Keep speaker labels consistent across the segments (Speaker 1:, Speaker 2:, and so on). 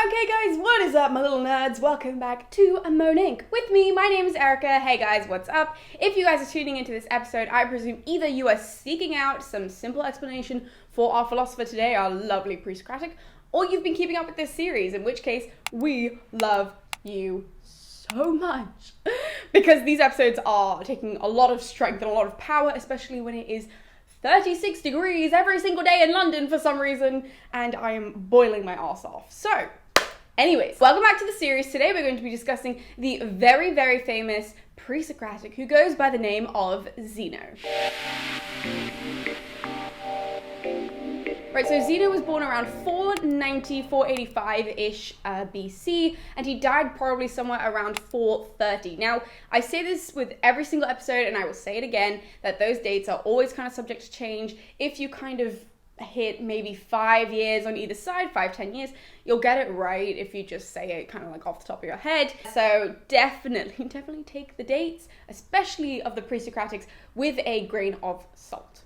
Speaker 1: Okay guys, what is up my little nerds? Welcome back to Moan Inc. With me, my name is Erica. Hey guys, what's up? If you guys are tuning into this episode, I presume either you are seeking out some simple explanation for our philosopher today, our lovely pre-Socratic, or you've been keeping up with this series, in which case, we love you so much. Because these episodes are taking a lot of strength and a lot of power, especially when it is 36 degrees every single day in London for some reason, and I am boiling my arse off. So, anyways, welcome back to the series. Today we're going to be discussing the very, very famous pre-Socratic who goes by the name of Xeno. Right, so Xeno was born around 490, 485-ish BC, and he died probably somewhere around 430. Now, I say this with every single episode, and I will say it again, that those dates are always kind of subject to change. If you kind of hit maybe 5 years on either side, 5-10 years, you'll get it right if you just say it kind of like off the top of your head. So definitely take the dates, especially of the pre-Socratics, with a grain of salt.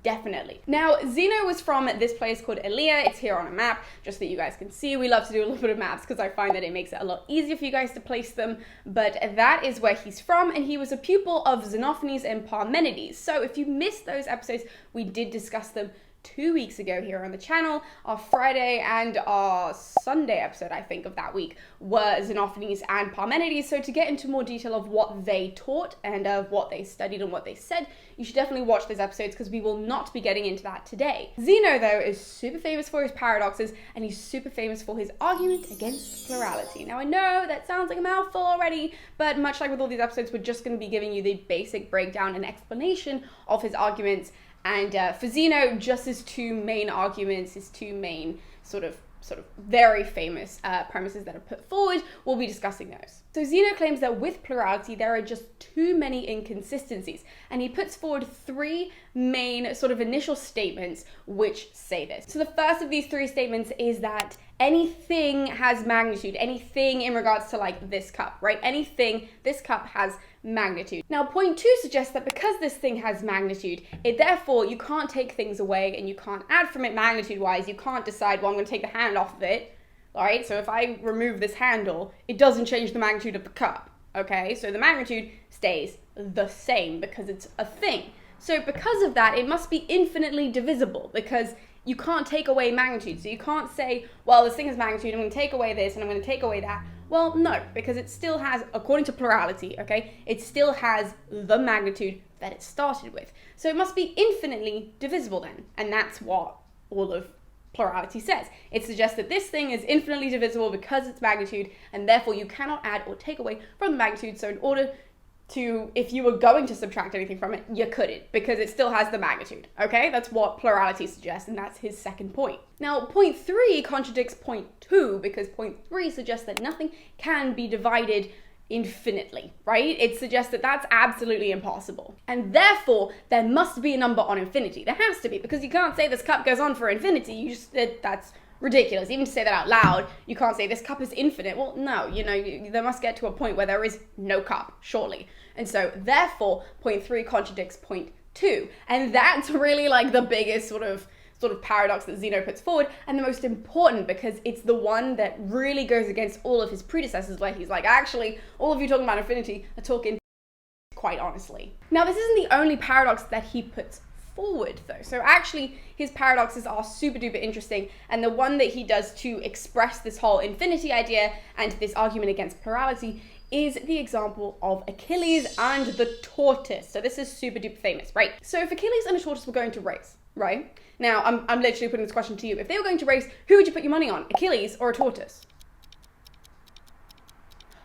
Speaker 1: Definitely. Now, Xeno was from this place called Elea. It's here on a map, just so that you guys can see. We love to do a little bit of maps because I find that it makes it a lot easier for you guys to place them. But that is where he's from, and he was a pupil of Xenophanes and Parmenides. So if you missed those episodes, we did discuss them 2 weeks ago here on the channel. Our Friday and our Sunday episode, I think, of that week were Xenophanes and Parmenides. So to get into more detail of what they taught and of what they studied and what they said, you should definitely watch those episodes because we will not be getting into that today. Xeno, though, is super famous for his paradoxes, and he's super famous for his argument against plurality. Now, I know that sounds like a mouthful already, but much like with all these episodes, we're just going to be giving you the basic breakdown and explanation of his arguments. And for Xeno, just his two main arguments, his two main sort of very famous premises that are put forward, we'll be discussing those. So Xeno claims that with plurality, there are just too many inconsistencies, and he puts forward three main sort of initial statements which say this. So the first of these three statements is that anything has magnitude, anything in regards to like this cup, right? Anything, this cup has magnitude. Now, point two suggests that because this thing has magnitude, therefore you can't take things away and you can't add from it magnitude-wise. You can't decide, well, I'm going to take the hand off of it, all right? So if I remove this handle, it doesn't change the magnitude of the cup, okay? So the magnitude stays the same because it's a thing. So because of that, it must be infinitely divisible because you can't take away magnitude. So you can't say, well, this thing has magnitude, I'm going to take away this and I'm going to take away that. Well, no, because it still has, according to plurality, okay, it still has the magnitude that it started with. So it must be infinitely divisible then. And that's what all of plurality says. It suggests that this thing is infinitely divisible because it's magnitude, and therefore you cannot add or take away from the magnitude. So in order to, if you were going to subtract anything from it, you couldn't, because it still has the magnitude, okay? That's what plurality suggests, and that's his second point. Now, point three contradicts point two, because point three suggests that nothing can be divided infinitely, right? It suggests that that's absolutely impossible. And therefore, there must be a number on infinity. There has to be, because you can't say this cup goes on for infinity. You just, that's ridiculous. Even to say that out loud, you can't say this cup is infinite. Well, no, there must get to a point where there is no cup, surely. And so, therefore, point three contradicts point two. And that's really like the biggest sort of paradox that Xeno puts forward, and the most important, because it's the one that really goes against all of his predecessors, where he's like, actually, all of you talking about infinity are talking quite honestly. Now, this isn't the only paradox that he puts forward though. So actually his paradoxes are super duper interesting, and the one that he does to express this whole infinity idea and this argument against plurality is the example of Achilles and the tortoise. So this is super duper famous, right? So if Achilles and a tortoise were going to race, right? Now I'm literally putting this question to you. If they were going to race, who would you put your money on? Achilles or a tortoise?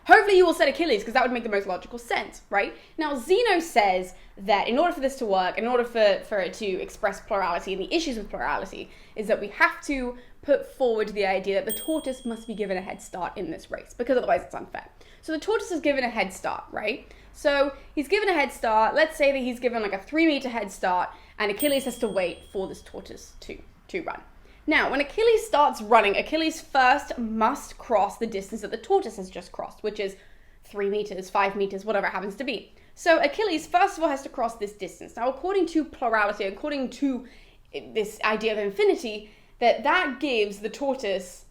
Speaker 1: Hopefully you will say Achilles, because that would make the most logical sense, right? Now, Xeno says that in order for this to work, in order for it to express plurality and the issues with plurality, is that we have to put forward the idea that the tortoise must be given a head start in this race, because otherwise it's unfair. So the tortoise is given a head start, right? So he's given a head start. Let's say that he's given like a 3-meter head start, and Achilles has to wait for this tortoise to run. Now, when Achilles starts running, Achilles first must cross the distance that the tortoise has just crossed, which is 3 meters, 5 meters, whatever it happens to be. So Achilles, first of all, has to cross this distance. Now, according to plurality, according to this idea of infinity, that gives the tortoise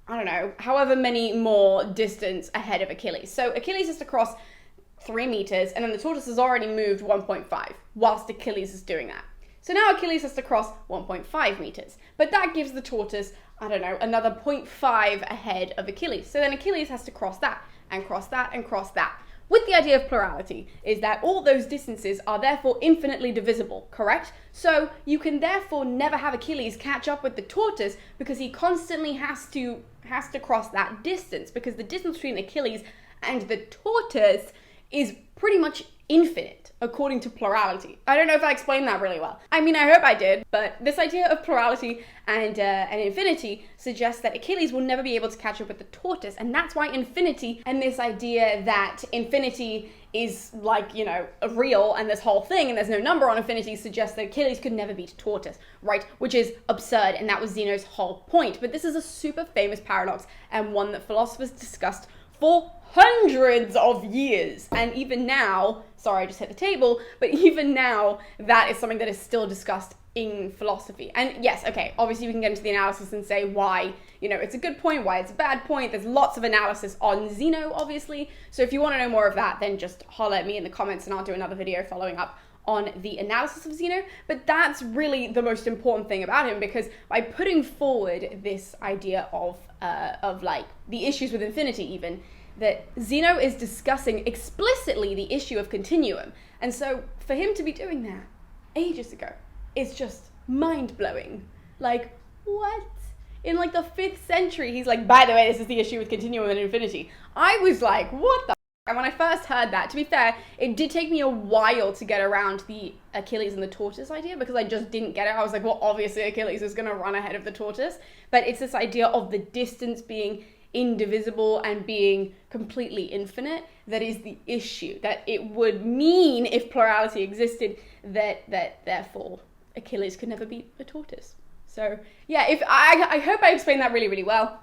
Speaker 1: I don't know, however many more distance ahead of Achilles. So Achilles has to cross 3 meters, and then the tortoise has already moved 1.5 whilst Achilles is doing that. So now Achilles has to cross 1.5 meters, but that gives the tortoise, I don't know, another 0.5 ahead of Achilles. So then Achilles has to cross that, and cross that, and cross that. With the idea of plurality is that all those distances are therefore infinitely divisible, correct? So you can therefore never have Achilles catch up with the tortoise because he constantly has to cross that distance, because the distance between Achilles and the tortoise is pretty much infinite, according to plurality. I don't know if I explained that really well. I mean, I hope I did, but this idea of plurality and infinity suggests that Achilles will never be able to catch up with the tortoise, and that's why infinity and this idea that infinity is like, you know, real, and this whole thing, and there's no number on infinity, suggests that Achilles could never beat a tortoise, right? Which is absurd, and that was Xeno's whole point. But this is a super famous paradox, and one that philosophers discussed for hundreds of years. And even now, sorry, I just hit the table, but even now, that is something that is still discussed in philosophy. And yes, okay, obviously we can get into the analysis and say why, you know, it's a good point, why it's a bad point. There's lots of analysis on Xeno, obviously. So if you want to know more of that, then just holler at me in the comments and I'll do another video following up on the analysis of Xeno. But that's really the most important thing about him, because by putting forward this idea of like the issues with infinity even, that Xeno is discussing explicitly the issue of continuum. And so for him to be doing that ages ago is just mind-blowing. Like, what? In like the 5th century, he's like, by the way, this is the issue with continuum and infinity. I was like, what the f-? And when I first heard that, to be fair, it did take me a while to get around the Achilles and the tortoise idea, because I just didn't get it. I was like, well, obviously Achilles is going to run ahead of the tortoise. But it's this idea of the distance being indivisible and being completely infinite that is the issue, that it would mean, if plurality existed, that therefore Achilles could never beat a tortoise. So yeah, if I hope I explained that really, really well.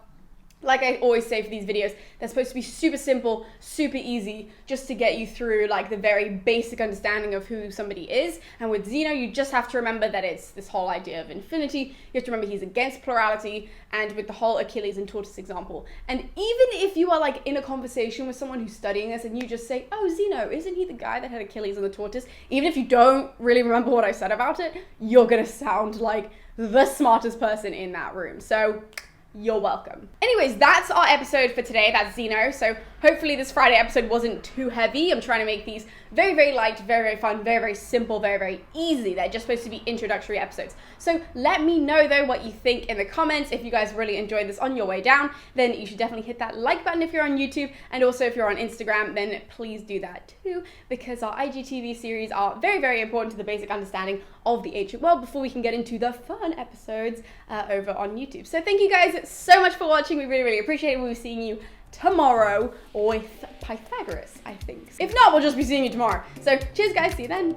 Speaker 1: Like I always say for these videos, they're supposed to be super simple, super easy, just to get you through like the very basic understanding of who somebody is. And with Xeno, you just have to remember that it's this whole idea of infinity. You have to remember he's against plurality, and with the whole Achilles and tortoise example. And even if you are like in a conversation with someone who's studying this and you just say, oh, Xeno, isn't he the guy that had Achilles and the tortoise? Even if you don't really remember what I said about it, you're gonna sound like the smartest person in that room. So you're welcome. Anyways, that's our episode for today. That's Xeno. So hopefully this Friday episode wasn't too heavy. I'm trying to make these very, very light, very, very fun, very, very simple, very, very easy. They're just supposed to be introductory episodes. So let me know though what you think in the comments. If you guys really enjoyed this on your way down, then you should definitely hit that like button if you're on YouTube. And also if you're on Instagram, then please do that too, because our IGTV series are very, very important to the basic understanding of the ancient world before we can get into the fun episodes over on YouTube. So thank you guys so much for watching. We really, really appreciate it. We'll be seeing you tomorrow with Pythagoras, I think. If not, we'll just be seeing you tomorrow. So cheers guys, see you then.